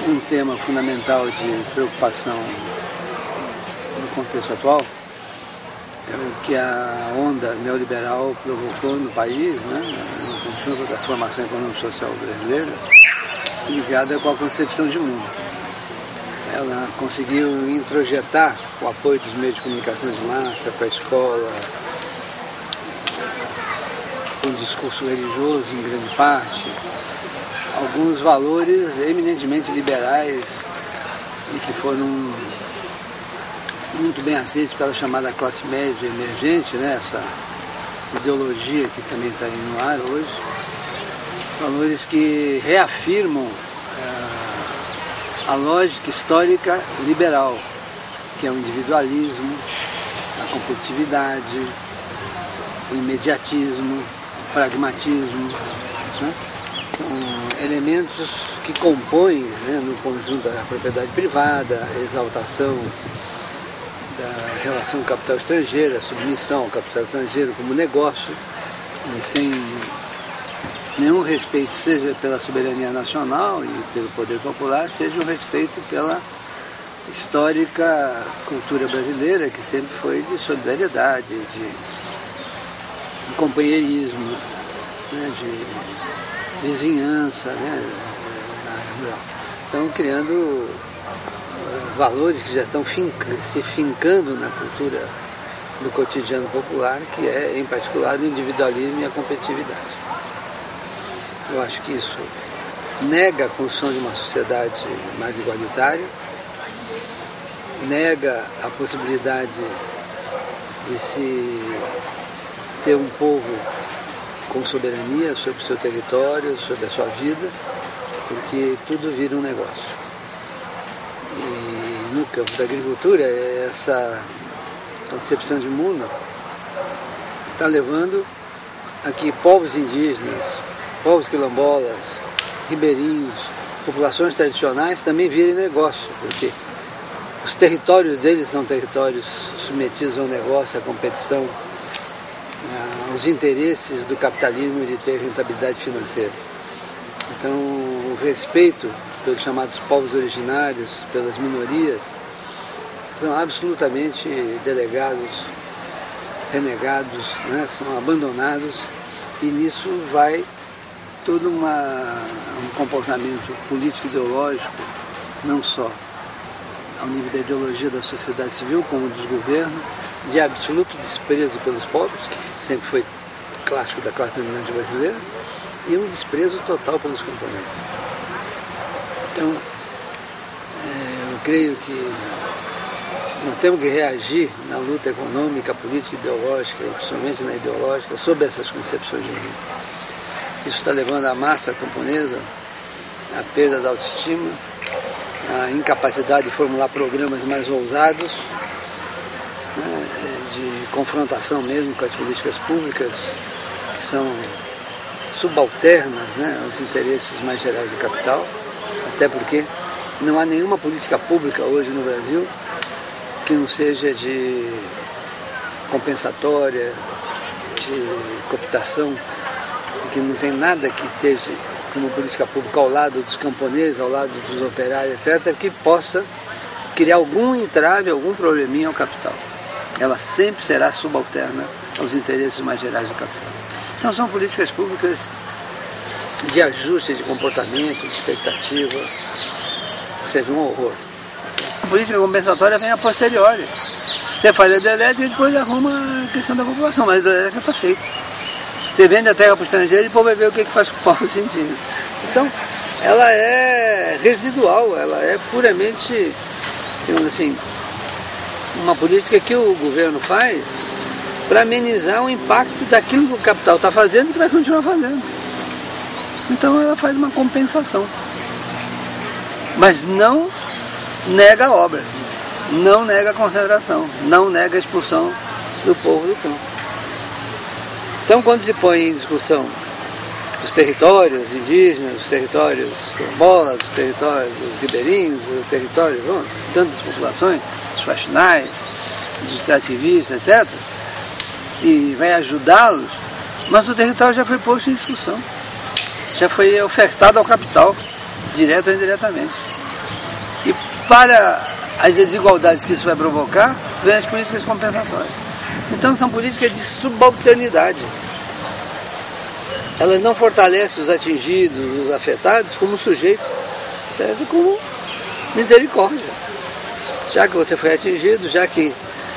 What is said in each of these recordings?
um tema fundamental de preocupação no contexto atual é o que a onda neoliberal provocou no país, né, no conjunto da formação econômico-social brasileira, ligada com a concepção de mundo. Ela conseguiu introjetar o apoio dos meios de comunicação de massa para a escola, um discurso religioso em grande parte, alguns valores eminentemente liberais e que foram muito bem aceitos pela chamada classe média emergente, né? Essa ideologia que também está aí no ar hoje, valores que reafirmam a lógica histórica liberal, que é o individualismo, a competitividade, o imediatismo, o pragmatismo, né? São elementos que compõem, né, no conjunto da propriedade privada, a exaltação da relação capital estrangeiro, a submissão ao capital estrangeiro como negócio, sem nenhum respeito, seja pela soberania nacional e pelo poder popular, seja um respeito pela histórica cultura brasileira, que sempre foi de solidariedade, de companheirismo, né, de vizinhança, né, na área rural. Então, criando valores que já estão se fincando na cultura do cotidiano popular, que é, em particular, o individualismo e a competitividade. Eu acho que isso nega a construção de uma sociedade mais igualitária, nega a possibilidade de se ter um povo com soberania sobre o seu território, sobre a sua vida, porque tudo vira um negócio. E no campo da agricultura, essa concepção de mundo está levando a que povos indígenas, povos quilombolas, ribeirinhos, populações tradicionais também virem negócio, porque os territórios deles são territórios submetidos ao negócio, à competição, aos interesses do capitalismo de ter rentabilidade financeira. Então, o respeito pelos chamados povos originários, pelas minorias, são absolutamente delegados, renegados, né? São abandonados, e nisso vai todo um comportamento político-ideológico, não só ao nível da ideologia da sociedade civil, como dos governos, de absoluto desprezo pelos pobres, que sempre foi clássico da classe dominante brasileira, e um desprezo total pelos camponeses. Então, eu creio que nós temos que reagir na luta econômica, política, ideológica, e principalmente na ideológica, sob essas concepções de mundo. Isso está levando a massa camponesa à perda da autoestima, à incapacidade de formular programas mais ousados, né, de confrontação mesmo com as políticas públicas, que são subalternas, né, aos interesses mais gerais do capital, até porque não há nenhuma política pública hoje no Brasil que não seja de compensatória, de cooptação, que não tem nada que esteja como política pública ao lado dos camponeses, ao lado dos operários, etc., que possa criar algum entrave, algum probleminha ao capital. Ela sempre será subalterna aos interesses mais gerais do capital. Então são políticas públicas de ajuste de comportamento, de expectativa, ou seja, um horror. A política compensatória vem a posteriori. Você faz a hidrelétrica e depois arruma a questão da população, mas a hidrelétrica está feita. Você vende a terra para o estrangeiro e depois vai ver o que faz com o povo indígena. Então, ela é residual, ela é puramente, digamos assim, uma política que o governo faz para amenizar o impacto daquilo que o capital está fazendo e que vai continuar fazendo. Então ela faz uma compensação. Mas não nega a obra, não nega a concentração, não nega a expulsão do povo do campo. Então, quando se põe em discussão os territórios indígenas, os territórios quilombolas, os territórios dos ribeirinhos, os territórios, tantas populações, os faxinais, os extrativistas, etc., e vai ajudá-los, mas o território já foi posto em discussão, já foi ofertado ao capital, direto ou indiretamente. para as desigualdades que isso vai provocar, vem as políticas compensatórias. Então são políticas de subalternidade. Elas não fortalecem os atingidos, os afetados, como sujeitos, serve como misericórdia. Já que você foi atingido, já que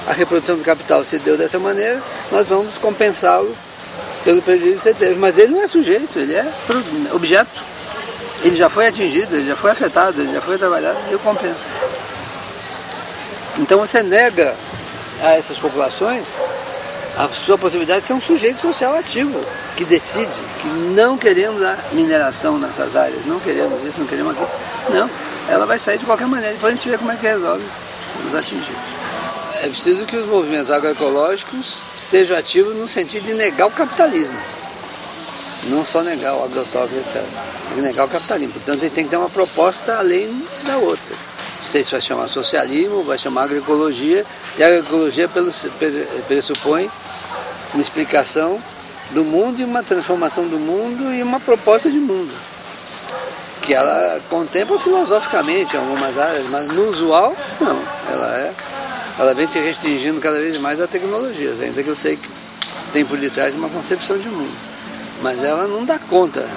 a reprodução do capital se deu dessa maneira, nós vamos compensá-lo pelo prejuízo que você teve. Mas ele não é sujeito, ele é objeto. Ele já foi atingido, ele já foi afetado, ele já foi trabalhado, eu compenso. Então você nega a essas populações a sua possibilidade de ser um sujeito social ativo, que decide que não queremos a mineração nessas áreas, não queremos isso, não queremos aquilo. Não, ela vai sair de qualquer maneira, depois a gente vê como é que resolve os atingidos. É preciso que os movimentos agroecológicos sejam ativos no sentido de negar o capitalismo. Não só negar o agrotóxico, etc. Tem que negar o capitalismo. Portanto, ele tem que ter uma proposta além da outra. Não sei se vai chamar socialismo, vai chamar agroecologia, e a agroecologia pressupõe uma explicação do mundo e uma transformação do mundo e uma proposta de mundo. Que ela contempla filosoficamente em algumas áreas, mas no usual, não. Ela vem se restringindo cada vez mais a tecnologias, ainda que eu sei que tem por detrás uma concepção de mundo. Mas ela não dá conta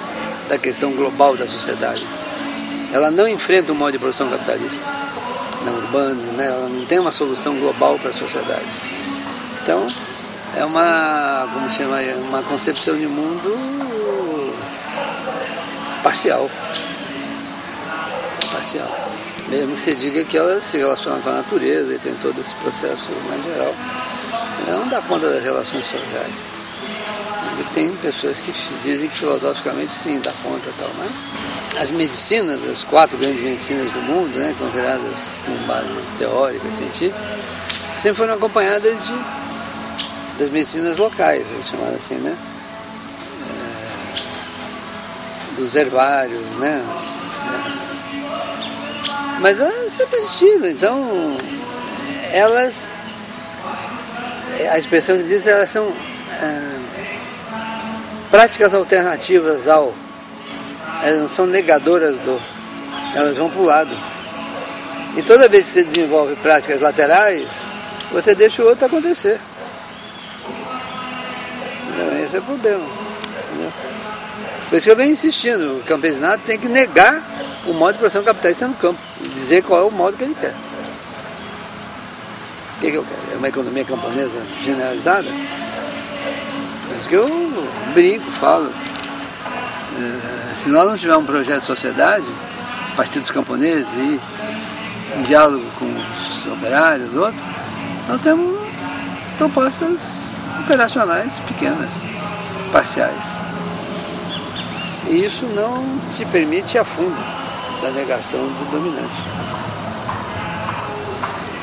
da questão global da sociedade. Ela não enfrenta o modo de produção capitalista, não urbano, né? Ela não tem uma solução global para a sociedade. Então, é uma concepção de mundo parcial. Mesmo que você diga que ela se relaciona com a natureza e tem todo esse processo mais geral, ela não dá conta das relações sociais. Tem pessoas que dizem que filosoficamente sim, dá conta e tal, mas as medicinas, as 4 grandes medicinas do mundo, né, consideradas com base teórica, científica, sempre foram acompanhadas das medicinas locais, chamadas assim, né? Dos herbários, né? Mas elas sempre existiram, então a expressão que diz, elas são práticas alternativas elas não são negadoras elas vão para o lado. E toda vez que você desenvolve práticas laterais, você deixa o outro acontecer. Então, esse é o problema. Entendeu? Por isso que eu venho insistindo, o campesinato tem que negar o modo de produção capitalista no campo, e dizer qual é o modo que ele quer. O que eu quero? É uma economia camponesa generalizada? Por isso que eu brinco, falo. Se nós não tivermos um projeto de sociedade, a partir dos camponeses e um diálogo com os operários, outros, nós temos propostas operacionais pequenas, parciais. E isso não se permite a fundo da negação do dominante.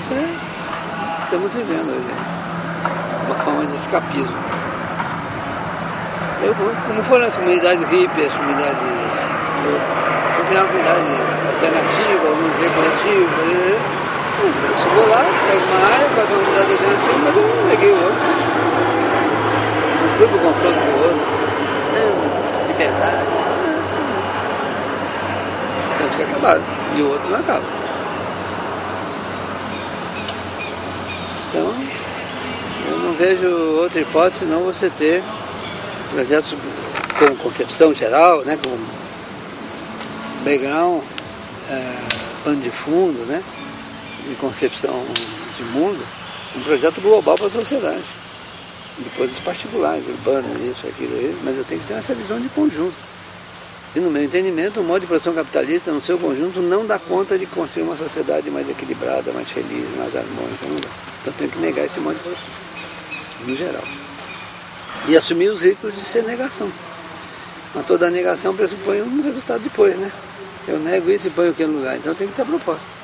Isso é o que estamos vivendo hoje, uma forma de escapismo. Como foram as comunidades hippies, as comunidades outras, vou criar uma comunidade alternativa, um viver coletivo. Eu vou lá, pego uma área, faço uma comunidade alternativa, mas eu não neguei o outro. Não fui para o confronto com o outro. Não, liberdade. Tanto que acabaram, e o outro não acaba. Então, eu não vejo outra hipótese senão você ter projetos com concepção geral, né, com background, pano de fundo, né, de concepção de mundo, um projeto global para a sociedade. Depois os particulares, urbanos, isso, aquilo, mas eu tenho que ter essa visão de conjunto. E no meu entendimento, o modo de produção capitalista, no seu conjunto, não dá conta de construir uma sociedade mais equilibrada, mais feliz, mais harmônica, não dá. Então eu tenho que negar esse modo de produção, no geral. E assumir os riscos de ser negação. Mas toda negação pressupõe um resultado depois, né? Eu nego isso e ponho aquilo no lugar. Então tem que ter proposta.